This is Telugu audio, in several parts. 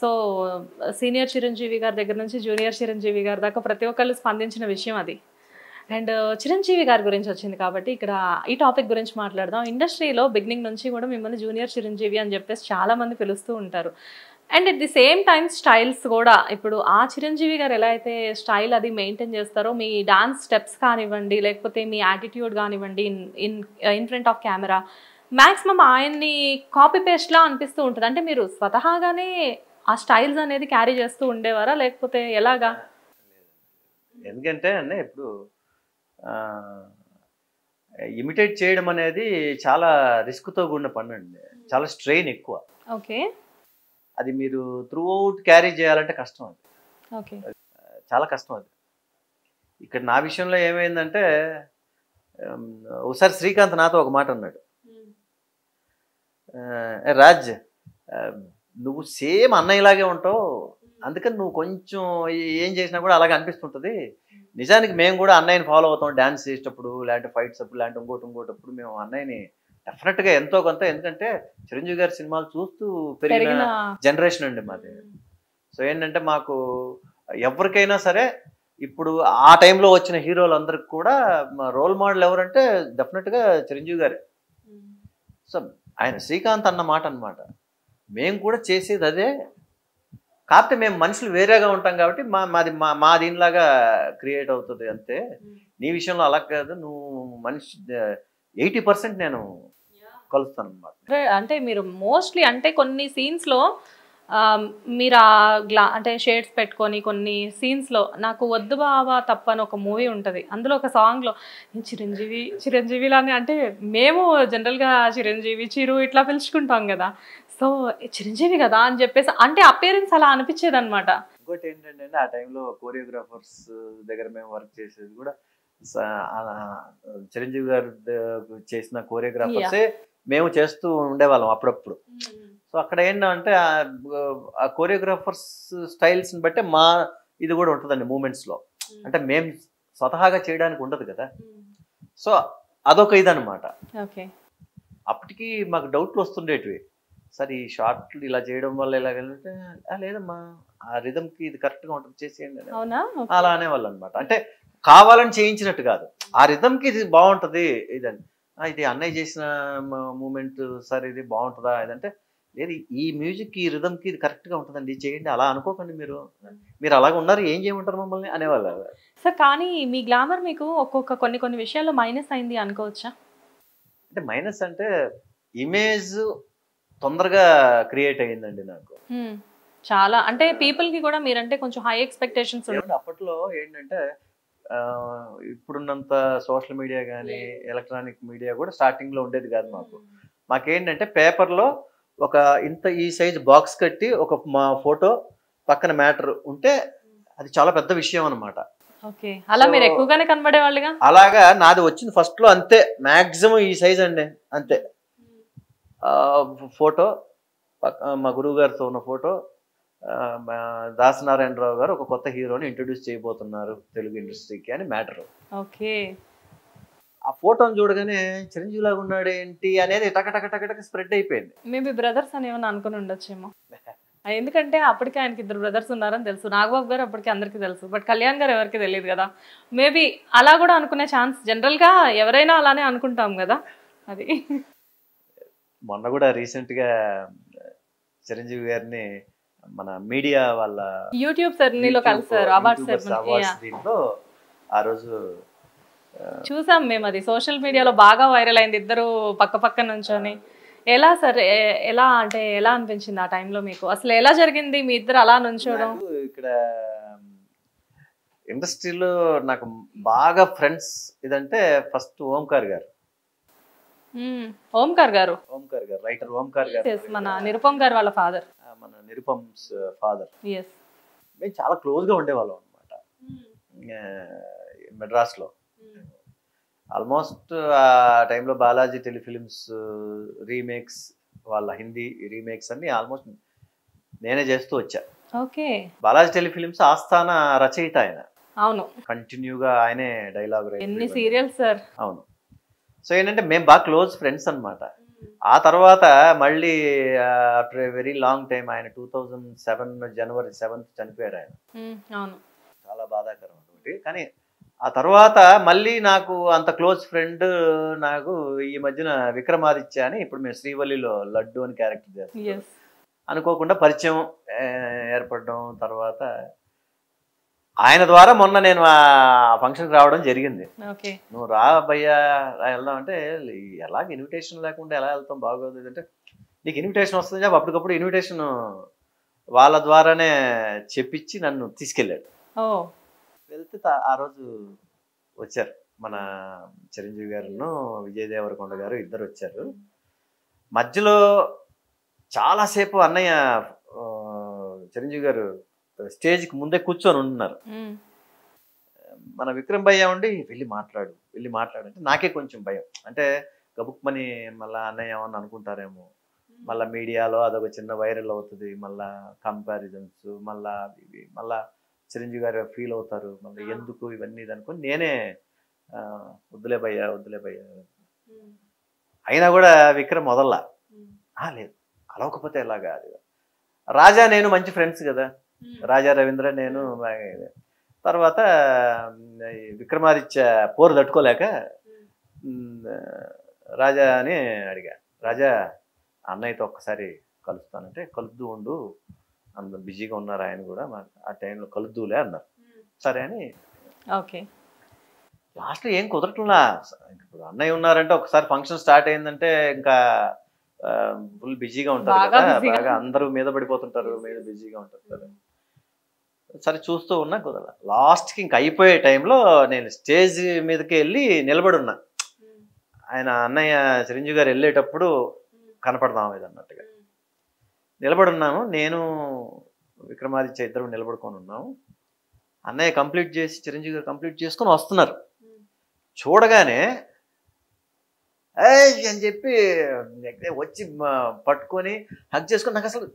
సో సీనియర్ చిరంజీవి గారి దగ్గర నుంచి జూనియర్ చిరంజీవి గారి దాకా ప్రతి ఒక్కళ్ళు స్పందించిన విషయం అది. అండ్ చిరంజీవి గారి గురించి వచ్చింది కాబట్టి ఇక్కడ ఈ టాపిక్ గురించి మాట్లాడదాం. ఇండస్ట్రీలో బిగినింగ్ నుంచి కూడా మిమ్మల్ని జూనియర్ చిరంజీవి అని చెప్పేసి చాలామంది పిలుస్తూ ఉంటారు. And at the same time styles కూడా ఇప్పుడు ఆ చిరంజీవి గారు ఎలా అయితే స్టైల్ అది మెయింటైన్ చేస్తారో మీ డాన్స్ స్టెప్స్ కానివ్వండి, లేకపోతే మీ యాటిట్యూడ్ కానివ్వండి in front of camera maximum ఆయన్ని కాపీ పేస్ట్లా అనిపిస్తూ ఉంటుంది. అంటే మీరు స్వతహాగానే ఆ స్టైల్స్ అనేది క్యారీ చేస్తూ ఉండేవారా లేకపోతే ఎలాగా? ఎందుకంటే అండి ఇప్పుడు ఇమిటేట్ చేయడం అనేది చాలా రిస్క్తో కూడిన పని అండి. చాలా స్ట్రెయిన్ ఎక్కువ. ఓకే. అది మీరు త్రూ అవుట్ క్యారీ చేయాలంటే కష్టం. అది ఓకే, చాలా కష్టం. అది ఇక్కడ నా విషయంలో ఏమైందంటే ఒకసారి శ్రీకాంత్ నాతో ఒక మాట అన్నాడు, రాజ్ నువ్వు సేమ్ అన్నయ్యలాగే ఉంటావు, అందుకని నువ్వు కొంచెం ఏం చేసినా కూడా అలాగే అనిపిస్తుంటుంది. నిజానికి మేము కూడా అన్నయ్యని ఫాలో అవుతాం డ్యాన్స్ చేసేటప్పుడు, లేదంటే ఫైట్స్ అప్పుడు, లేదంటే ఇంకోటప్పుడు మేము అన్నయ్యని డెఫినెట్గా ఎంతో కొంత, ఎందుకంటే చిరంజీవి గారి సినిమాలు చూస్తూ పెరిగిన జనరేషన్ అండి మాది. సో ఏంటంటే మాకు ఎవరికైనా సరే ఇప్పుడు ఆ టైంలో వచ్చిన హీరోలందరికి కూడా మా రోల్ మోడల్ ఎవరంటే డెఫినెట్గా చిరంజీవి గారే. సో ఆయన శ్రీకాంత్ అన్న మాట అనమాట, మేము కూడా చేసేది అదే, కాకపోతే మేము మనుషులు వేరేగా ఉంటాం కాబట్టి మా దీనిలాగా క్రియేట్ అవుతుంది అంతే. నీ విషయంలో అలా కాదు, నువ్వు మనిషి 80% నేను కలుస్తాను అనమాట. అంటే మీరు మోస్ట్లీ అంటే కొన్ని సీన్స్లో మీరు అంటే షేడ్స్ పెట్టుకొని కొన్ని సీన్స్లో నాకు వద్దు బావా తప్ప అని ఒక మూవీ ఉంటుంది, అందులో ఒక సాంగ్లో చిరంజీవిలానే, అంటే మేము జనరల్గా చిరంజీవి చిరు ఇట్లా పిలుచుకుంటాం కదా, సో చిరంజీవి కదా అని చెప్పేసి అంటే అపియరెన్స్ అలా అనిపించేది అనమాట. ఇంకోటి ఏంటంటే ఆ టైంలో కోరియోగ్రాఫర్స్ దగ్గర మేము వర్క్ చేసేది కూడా చిరంజీవి గారు చేసిన కోరియోగ్రాఫర్సే మేము చేస్తూ ఉండేవాళ్ళం అప్పుడప్పుడు. సో అక్కడ ఏంటంటే ఆ కోరియోగ్రాఫర్స్ స్టైల్స్ని బట్టే మా ఇది కూడా ఉంటుందండి మూమెంట్స్లో, అంటే మేము స్వతహాగా చేయడానికి ఉండదు కదా. సో అదొక ఇదనమాట. ఓకే. అప్పటికి మాకు డౌట్లు వస్తుండేటివి, సరే ఈ షార్ట్లు ఇలా చేయడం వల్ల ఇలాగంటే లేదమ్మా ఆ రిథమ్కి ఇది కరెక్ట్గా ఉంటుంది చేసేయండి అలా అనేవాళ్ళు అనమాట. అంటే కావాలని చేయించినట్టు కాదు, ఆ రిథమ్కి ఇది బాగుంటుంది ఇదని, ఇది అన్నయ్య చేసిన మూమెంట్ సార్ ఇది బాగుంటుందా ఇదంటే, లేదు ఈ మ్యూజిక్ ఈ రిథమ్కి ఇది కరెక్ట్గా ఉంటుందండి చేయండి, అలా అనుకోకండి మీరు అలాగ ఉన్నారు ఏం చేయమంటారు మమ్మల్ని అనేవాళ్ళు సార్. కానీ మీ గ్లామర్ మీకు కొన్ని విషయాల్లో మైనస్ అయింది అనుకోవచ్చా? అంటే మైనస్ అంటే ఇమేజ్ తొందరగా క్రియేట్ అయ్యిందండి నాకు చాలా. అంటే పీపుల్కి కూడా మీరంటే కొంచెం హై ఎక్స్పెక్టేషన్స్ ఉంటాయి. అప్పట్లో ఏంటంటే ఇప్పుడున్నంత సోషల్ మీడియా కానీ ఎలక్ట్రానిక్ మీడియా కూడా స్టార్టింగ్లో ఉండేది కాదు. మాకేంటంటే పేపర్లో ఒక ఇంత ఈ సైజ్ బాక్స్ కట్టి ఒక మా ఫోటో పక్కన మ్యాటర్ ఉంటే అది చాలా పెద్ద విషయం అనమాట. ఓకే, అలా మీరు ఎక్కువగానే కనబడేవాళ్ళుగా. అలాగా నాది వచ్చింది ఫస్ట్లో అంతే, మ్యాక్సిమం ఈ సైజ్ అండి అంతే. ఫోటో మా గురువు గారితో ఉన్న ఫోటో, దాసనారాయణరావు గారు ఒక కొత్త హీరోని ఇంట్రొడ్యూస్ చేయబోతున్నారు తెలుగు ఇండస్ట్రీకి అని మ్యాటర్. ఓకే. ఆ ఫోటోని చూడగానే చిరంజీవి లాగా ఉన్నాడు ఏంటి అనేది టక స్ప్రెడ్ అయిపోయింది. మేబీ బ్రదర్స్ అని ఏమైనా అనుకుని ఉండొచ్చేమో, ఎందుకంటే అప్పటికే ఆయనకి 2 బ్రదర్స్ ఉన్నారని తెలుసు, నాగబాబు గారు అప్పటికి అందరికీ తెలుసు, బట్ కళ్యాణ్ గారు ఎవరికి తెలియదు కదా. మేబీ అలా కూడా అనుకునే ఛాన్స్, జనరల్గా ఎవరైనా అలానే అనుకుంటాం కదా. అది మొన్న కూడా రీసెంట్గా చిరంజీవి గారిని మన మీడియా వాళ్ళ యూట్యూబ్ సెర్నీలో కలిసారు, అవార్డ్స్ దీంట్లో ఆ రోజు చూసాం మేము. అది సోషల్ మీడియాలో బాగా వైరల్ అయింది, ఇద్దరు పక్క నుంచొని. ఎలా సార్, ఎలా అంటే ఎలా అనిపించింది ఆ టైంలో మీకు? అసలు ఎలా జరిగింది మీ ఇద్దరు అలా నుంచోవడం? ఇక్కడ ఇండస్ట్రీలో నాకు బాగా ఫ్రెండ్స్ ఇదంటే ఫస్ట్ ఓంకార్ గారు. ఓంకార్ గారు రైటర్ ఓంకార్ గారు, మన నిరుపమ్ గారు వాళ్ళ ఫాదర్, మన నిరుపమ్స్ ఫాదర్. మేము చాలా క్లోజ్గా ఉండేవాళ్ళం అనమాట మెడ్రాస్లో. ఆల్మోస్ట్ ఆ టైంలో బాలాజీ టెలిఫిలిమ్స్ రీమేక్స్, వాళ్ళ హిందీ రీమేక్స్ అన్ని ఆల్మోస్ట్ నేనే చేస్తూ వచ్చా. ఓకే. బాలాజీ టెలిఫిలిమ్స్ ఆస్థాన రచయిత ఆయన. అవును, కంటిన్యూగా ఆయనే డైలాగ్ ఎన్ని సీరియల్స్ సార్. అవును. సో ఏంటంటే మేము బాగా క్లోజ్ ఫ్రెండ్స్ అనమాట. ఆ తర్వాత మళ్ళీ after a very long time ఆయన 2007 జనవరి 7th చనిపోయారు ఆయన. అవును. చాలా బాధాకరం ఒకటి. కానీ ఆ తర్వాత మళ్ళీ నాకు అంత క్లోజ్ ఫ్రెండ్ నాకు ఈ మధ్యన విక్రమాదిత్య అని, ఇప్పుడు మేము శ్రీవల్లిలో లడ్డు అని క్యారెక్టర్ చేస్తాం, అనుకోకుండా పరిచయం ఏర్పడడం. తర్వాత ఆయన ద్వారా మొన్న నేను ఆ ఫంక్షన్కి రావడం జరిగింది. నువ్వు రా భయ్యా వెళ్దాం అంటే, ఎలాగ ఇన్విటేషన్ లేకుండా ఎలా వెళ్తాం బాగోదు అంటే, నీకు ఇన్విటేషన్ వస్తుంది చెప్పి అప్పటికప్పుడు ఇన్విటేషన్ వాళ్ళ ద్వారానే చెప్పించి నన్ను తీసుకెళ్ళాడు. వెళ్తే ఆ రోజు వచ్చారు మన చిరంజీవి గారును విజయ్ దేవరకొండ గారు ఇద్దరు వచ్చారు. మధ్యలో చాలాసేపు అన్నయ్య చిరంజీవి గారు స్టేజ్కి ముందే కూర్చొని ఉంటున్నారు. మన విక్రమ్ భయ్య ఉండి వెళ్ళి మాట్లాడు అంటే నాకే కొంచెం భయం. అంటే గబుక్మని మళ్ళీ అన్నయ్య ఏమన్నా అనుకుంటారేమో, మళ్ళీ మీడియాలో అదొక చిన్న వైరల్ అవుతుంది, మళ్ళీ కంపారిజన్స్, మళ్ళా చిరంజీవి గారు ఫీల్ అవుతారు, మళ్ళీ ఎందుకు ఇవన్నీ అనుకుని నేనే వద్దులే భయ్యా అయినా కూడా విక్రమ్ వదల్లా. లేదు కలవకపోతే ఎలాగా, అది రాజా నేను మంచి ఫ్రెండ్స్ కదా, రాజా రవీంద్ర నేను. తర్వాత విక్రమాదిత్య పోరు తట్టుకోలేక రాజా అని అడిగా, రాజా అన్నయ్యతో ఒక్కసారి కలుస్తానంటే, కలుద్దు ఉండు, అంత బిజీగా ఉన్నారు ఆయన కూడా, ఆ టైంలో కలుద్దులే అన్నారు. సరే అని లాస్ట్లో ఏం కుదరట్లా. ఇప్పుడు అన్నయ్య ఉన్నారంటే ఒకసారి ఫంక్షన్ స్టార్ట్ అయిందంటే ఇంకా ఫుల్ బిజీగా ఉంటారు కదా, బాగా అందరూ మీద పడిపోతుంటారు, మీద బిజీగా ఉంటారు. సరే చూస్తూ ఉన్నా కుదరలా. లాస్ట్కి ఇంక అయిపోయే టైంలో నేను స్టేజ్ మీదకి వెళ్ళి నిలబడి ఉన్నా. ఆయన అన్నయ్య చిరంజీవి గారు వెళ్ళేటప్పుడు కనపడదాం ఇది అన్నట్టుగా నిలబడి ఉన్నాము. నేను విక్రమాదిత్య ఇద్దరు నిలబడుకొని ఉన్నాము. అన్నయ్య కంప్లీట్ చేసి చిరంజీవి గారు కంప్లీట్ చేసుకొని వస్తున్నారు. చూడగానే అని చెప్పి వచ్చి పట్టుకొని హగ్ చేసుకొని, నాకు అసలు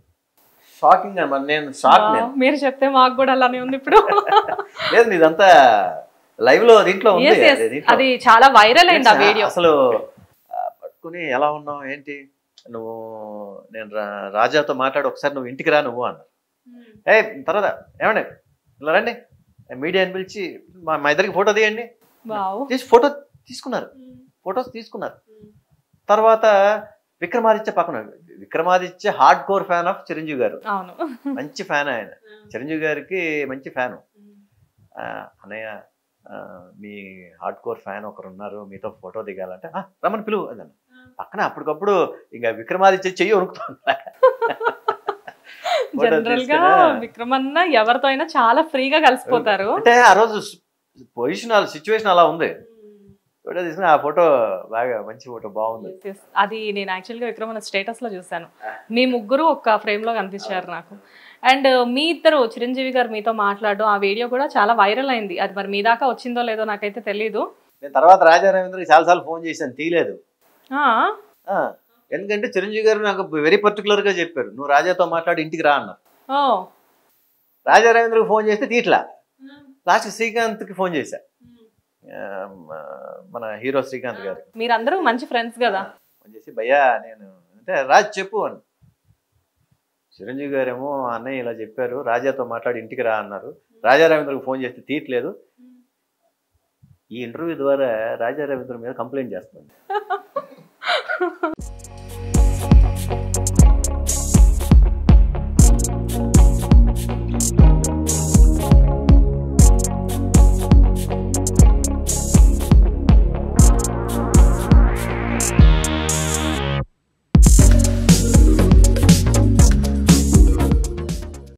షాకింగ్ అనమాట. నేను షాక్. మీరు చెప్తే మాకు కూడా అలానే ఉంది ఇప్పుడు. లేదు ఇదంతా లైవ్ లో దీంట్లో ఉంది, అది చాలా వైరల్ అయింది ఆ వీడియో. అసలు పట్టుకుని ఎలా ఉన్నావు ఏంటి, నువ్వు నేను రాజాతో మాట్లాడి ఒకసారి నువ్వు ఇంటికి రా నువ్వు అన్నారు. తర్వాత ఏమండి ఇలా రండి, మీడియాని పిలిచి మా ఇద్దరికి ఫోటో తీయండి చేసి ఫొటోస్ తీసుకున్నారు. తర్వాత విక్రమాదిత్య పక్కన, Vikramaditya hard core fan of Chiranjeevi గారు, మంచి ఫ్యాన్ ఆయన, చిరంజీవి గారికి మంచి ఫ్యాను. అన్నయ్య మీ హార్డ్ కోర్ ఫ్యాన్ ఒకరు ఉన్నారు, మీతో ఫోటో దిగాలంటే రమ్మని పిలువు అన్నాను. పక్కన అప్పటికప్పుడు ఇంకా విక్రమాదిత్య చెయ్యి వణుకుతుంది. జనరల్ గా విక్రమన్న ఎవరితో అయినా చాలా ఫ్రీగా కలిసిపోతారు. అంటే ఆ రోజు సిచ్యువేషన్ అలా ఉంది. ఫోటో తీసుకుని ఆ ఫోటో బాగా మంచి ఫోటో బాగుంది. అది నేను యాక్చువల్గా విక్రమన్న స్టేటస్ లో చూసాను. మీ ముగ్గురు ఒక ఫ్రేమ్ లో కనిపించారు నాకు. అండ్ మీ ఇద్దరు చిరంజీవి గారు మీతో మాట్లాడడం ఆ వీడియో కూడా చాలా వైరల్ అయింది. అది మరి మీ దాకా వచ్చిందో లేదో నాకైతే తెలీదు. నేను తర్వాత రాజా రవీంద్రకి చాలాసార్లు ఫోన్ చేశాను, తీయలేదు. ఎందుకంటే చిరంజీవి గారు నాకు వెరీ పర్టికులర్ గా చెప్పారు, నువ్వు రాజాతో మాట్లాడి ఇంటికి రా అన్నారు. రాజా రవీంద్రకి ఫోన్ చేస్తే తీట్లా. లాస్ట్ శ్రీకాంత్కి ఫోన్ చేశా, మన హీరో శ్రీకాంత్ గారు. మీరందరూ మంచి ఫ్రెండ్స్ కదా. ఫోన్ చేసి భయ్యా నేను అంటే రాజ్ చెప్పు అని. చిరంజీవి గారేమో అన్నయ్య ఇలా చెప్పారు, రాజాతో మాట్లాడి ఇంటికి రా అన్నారు. రాజా రవీంద్రకి ఫోన్ చేస్తే తీయట్లేదు. ఈ ఇంటర్వ్యూ ద్వారా రాజా రవీంద్ర మీద కంప్లైంట్ చేస్తుంది.